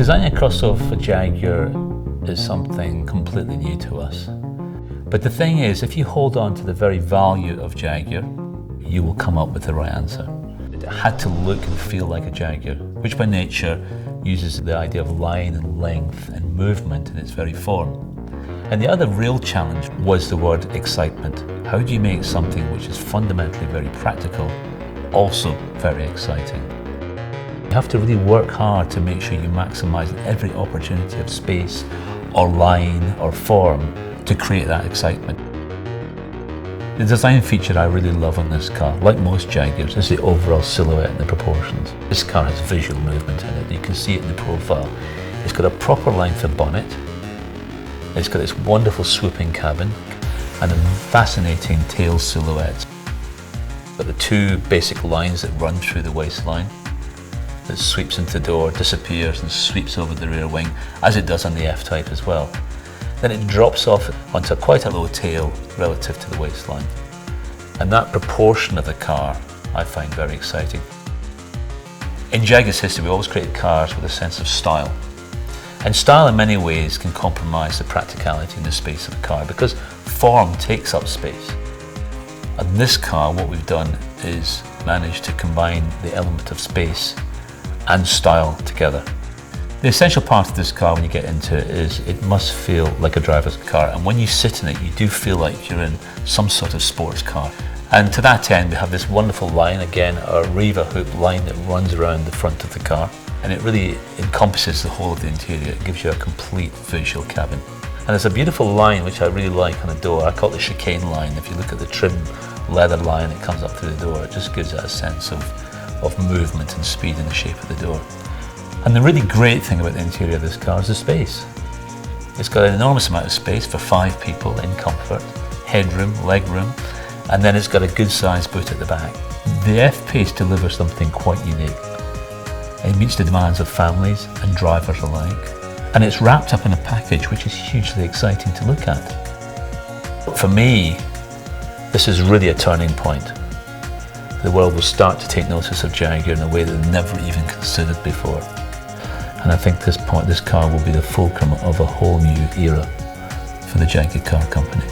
Designing a crossover for Jaguar is something completely new to us. But the thing is, if you hold on to the very value of Jaguar, you will come up with the right answer. It had to look and feel like a Jaguar, which by nature uses the idea of line and length and movement in its very form. And the other real challenge was the word excitement. How do you make something which is fundamentally very practical, also very exciting? You have to really work hard to make sure you maximize every opportunity of space or line or form to create that excitement. The design feature I really love on this car, like most Jaguars, is the overall silhouette and the proportions. This car has visual movement in it. You can see it in the profile. It's got a proper length of bonnet. It's got this wonderful swooping cabin and a fascinating tail silhouette. Got the two basic lines that run through the waistline. That sweeps into the door, disappears and sweeps over the rear wing, as it does on the F-Type as well. Then it drops off onto quite a low tail relative to the waistline. And that proportion of the car I find very exciting. In Jaguar's history, we've always created cars with a sense of style. And style in many ways can compromise the practicality and the space of the car because form takes up space. On this car, what we've done is managed to combine the element of space and style together. The essential part of this car when you get into it is it must feel like a driver's car, and when you sit in it you do feel like you're in some sort of sports car. And to that end we have this wonderful line, again a Riva hoop line that runs around the front of the car, and it really encompasses the whole of the interior. It gives you a complete visual cabin. And there's a beautiful line which I really like on the door. I call it the chicane line. If you look at the trim leather line that comes up through the door, it just gives it a sense of movement and speed in the shape of the door. And the really great thing about the interior of this car is the space. It's got an enormous amount of space for 5 people in comfort, headroom, legroom, and then it's got a good sized boot at the back. The F-Pace delivers something quite unique. It meets the demands of families and drivers alike, and it's wrapped up in a package which is hugely exciting to look at. For me, this is really a turning point. The world will start to take notice of Jaguar in a way that they've never even considered before. And I think this car will be the fulcrum of a whole new era for the Jaguar car company.